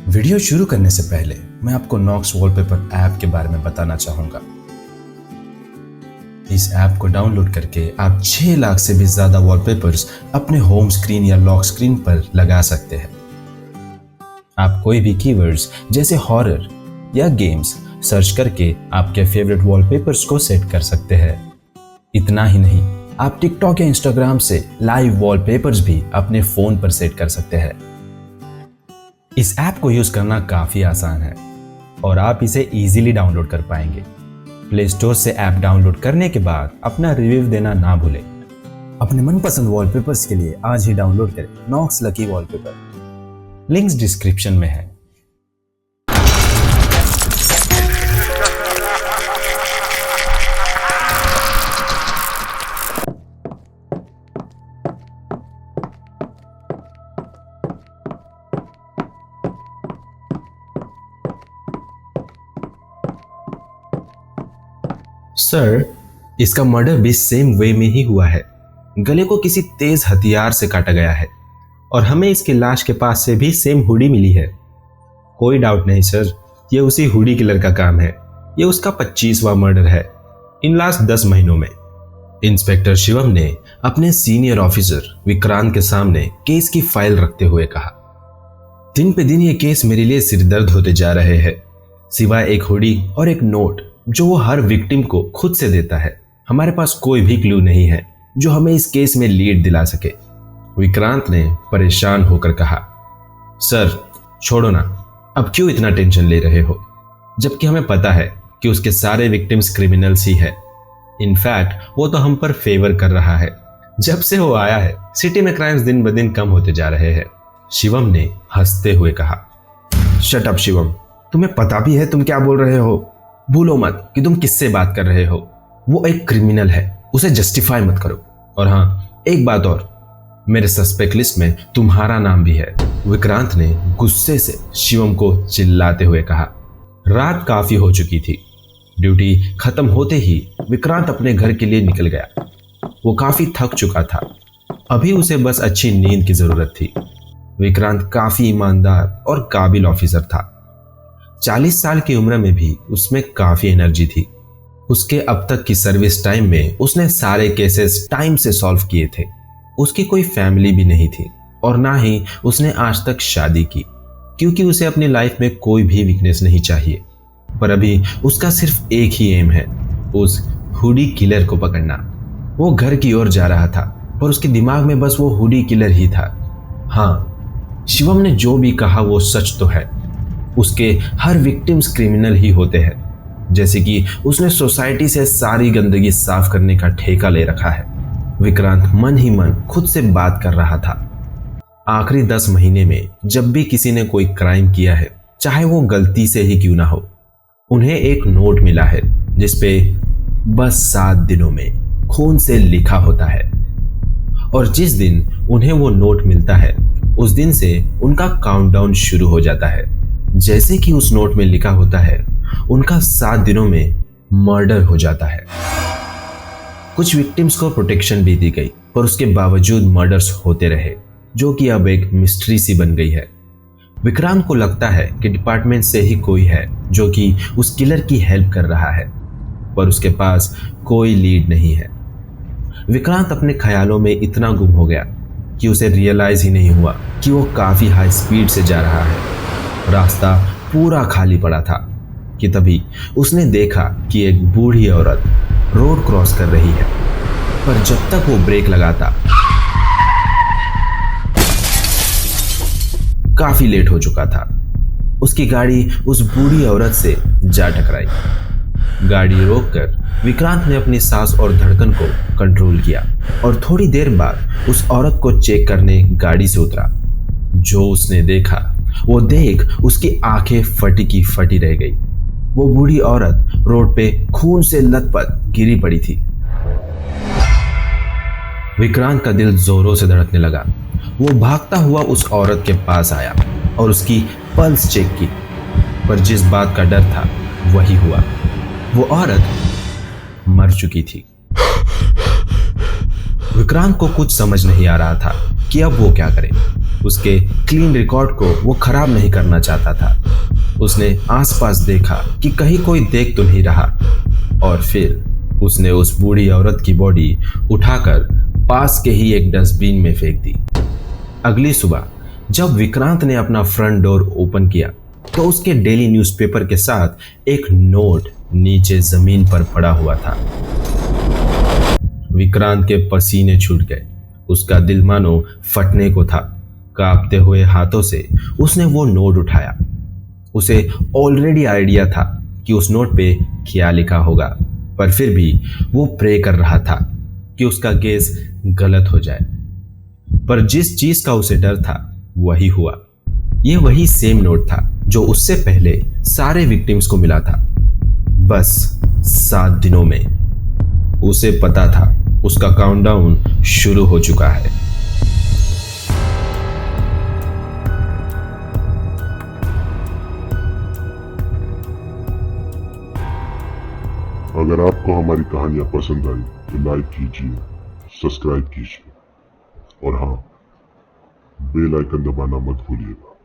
Video शुरू करने से पहले मैं आपको नॉक्स वॉलपेपर ऐप के बारे में बताना चाहूंगा। इस ऐप को डाउनलोड करके आप 6 लाख से भी ज्यादा वॉलपेपर्स अपने होम स्क्रीन या लॉक स्क्रीन पर लगा सकते हैं। आप कोई भी कीवर्ड्स जैसे हॉरर या गेम्स सर्च करके आपके फेवरेट वॉलपेपर्स को सेट कर सकते हैं। इतना ही नहीं, आप टिकटॉक या इंस्टाग्राम से लाइव वॉलपेपर्स भी अपने फोन पर सेट कर सकते हैं। इस ऐप को यूज करना काफी आसान है और आप इसे इजीली डाउनलोड कर पाएंगे। प्ले स्टोर से ऐप डाउनलोड करने के बाद अपना रिव्यू देना ना भूलें। अपने मनपसंद वॉलपेपर्स के लिए आज ही डाउनलोड करें Knox lucky wallpaper. Links description में है। सर, इसका मर्डर भी सेम वे में ही हुआ है। गले को किसी तेज हथियार से काटा गया है और हमें इसकी लाश के पास से भी सेम हुडी मिली है। कोई डाउट नहीं सर, ये उसी हुडी किलर का काम है। ये उसका 25वां मर्डर है इन लास्ट 10 महीनों में। इंस्पेक्टर शिवम ने अपने सीनियर ऑफिसर विक्रांत के सामने केस की फाइल रखते हुए कहा, दिन पे दिन ये केस मेरे लिए सिरदर्द होते जा रहे हैं। सिवाय एक हुडी और एक नोट जो वो हर विक्टिम को खुद से देता है, हमारे पास कोई भी क्लू नहीं है जो हमें इस केस में लीड दिला सके। विक्रांत ने परेशान होकर कहा, सर छोड़ो ना, अब क्यों इतना टेंशन ले रहे हो, जबकि हमें पता है कि उसके सारे विक्टिम्स क्रिमिनल्स ही है। इनफैक्ट वो तो हम पर फेवर कर रहा है। जब से वो आया है सिटी में क्राइम्स दिन ब दिन कम होते जा रहे हैं। शिवम ने हंसते हुए कहा, शट अप शिवम, तुम्हें पता भी है तुम क्या बोल रहे हो। भूलो मत कि तुम किससे बात कर रहे हो। वो एक क्रिमिनल है, उसे जस्टिफाई मत करो। और हाँ, एक बात और, मेरे सस्पेक्ट लिस्ट में तुम्हारा नाम भी है। विक्रांत ने गुस्से से शिवम को चिल्लाते हुए कहा। रात काफी हो चुकी थी। ड्यूटी खत्म होते ही विक्रांत अपने घर के लिए निकल गया। वो काफी थक चुका था, अभी उसे बस अच्छी नींद की जरूरत थी। विक्रांत काफी ईमानदार और काबिल ऑफिसर था। 40 साल की उम्र में भी उसमें काफी एनर्जी थी। उसके अब तक की सर्विस टाइम में उसने सारे केसेस टाइम से सॉल्व किए थे। उसकी कोई फैमिली भी नहीं थी और ना ही उसने आज तक शादी की, क्योंकि उसे अपनी लाइफ में कोई भी वीकनेस नहीं चाहिए। पर अभी उसका सिर्फ एक ही एम है, उस हुडी किलर को पकड़ना। वो घर की ओर जा रहा था पर उसके दिमाग में बस वो हुडी किलर ही था। हाँ, शिवम ने जो भी कहा वो सच तो है। उसके हर विक्टिम्स क्रिमिनल ही होते हैं, जैसे कि उसने सोसाइटी से सारी गंदगी साफ करने का ठेका ले रखा है। विक्रांत मन ही मन खुद से बात कर रहा था। आखिरी 10 महीने में जब भी किसी ने कोई क्राइम किया है, चाहे वो गलती से ही क्यों ना हो, उन्हें एक नोट मिला है जिसपे बस 7 दिनों में खून से लिखा होता है। और जिस दिन उन्हें वो नोट मिलता है, उस दिन से उनका काउंटडाउन शुरू हो जाता है। जैसे कि उस नोट में लिखा होता है, उनका 7 दिनों में मर्डर हो जाता है। कुछ विक्टिम्स को प्रोटेक्शन भी दी गई, पर उसके बावजूद मर्डर्स होते रहे, जो कि अब एक मिस्ट्री सी बन गई है। विक्रांत को लगता है कि डिपार्टमेंट से ही कोई है जो कि उस किलर की हेल्प कर रहा है, पर उसके पास कोई लीड नहीं है। विक्रांत अपने ख्यालों में इतना गुम हो गया कि उसे रियलाइज ही नहीं हुआ कि वो काफी हाई स्पीड से जा रहा है। रास्ता पूरा खाली पड़ा था कि तभी उसने देखा कि एक बूढ़ी औरत रोड क्रॉस कर रही है, पर जब तक वो ब्रेक लगाता काफी लेट हो चुका था। उसकी गाड़ी उस बूढ़ी औरत से जा टकराई। गाड़ी रोककर विक्रांत ने अपनी सांस और धड़कन को कंट्रोल किया और थोड़ी देर बाद उस औरत को चेक करने गाड़ी से उतरा। जो उसने देखा वो देख उसकी आंखें फटी की फटी रह गई। वो बूढ़ी औरत रोड पे खून से लथपथ गिरी पड़ी थी। विक्रांत का दिल जोरों से धड़कने लगा। वो भागता हुआ उस औरत के पास आया और उसकी पल्स चेक की, पर जिस बात का डर था वही हुआ। वो औरत मर चुकी थी। विक्रांत को कुछ समझ नहीं आ रहा था कि अब वो क्या करे। उसके क्लीन रिकॉर्ड को वो खराब नहीं करना चाहता था। उसने आसपास देखा कि कहीं कोई देख तो नहीं रहा, और फिर उसने उस बूढ़ी औरत की बॉडी उठाकर पास के ही एक डस्टबिन में फेंक दी। अगली सुबह जब विक्रांत ने अपना फ्रंट डोर ओपन किया तो उसके डेली न्यूज़पेपर के साथ एक नोट नीचे जमीन पर पड़ा हुआ था। विक्रांत के पसीने छूट गए, उसका दिल मानो फटने को था। कांपते हुए हाथों से उसने वो नोट उठाया। उसे ऑलरेडी आइडिया था कि उस नोट पे क्या लिखा होगा, पर फिर भी वो प्रे कर रहा था कि उसका गेस गलत हो जाए। पर जिस चीज का उसे डर था वही हुआ। ये वही सेम नोट था जो उससे पहले सारे विक्टिम्स को मिला था, बस 7 दिनों में। उसे पता था उसका काउंटडाउन शुरू हो चुका है। अगर आपको हमारी कहानियां पसंद आई तो लाइक कीजिए, सब्सक्राइब कीजिए और हाँ, बेल आइकन दबाना मत भूलिएगा।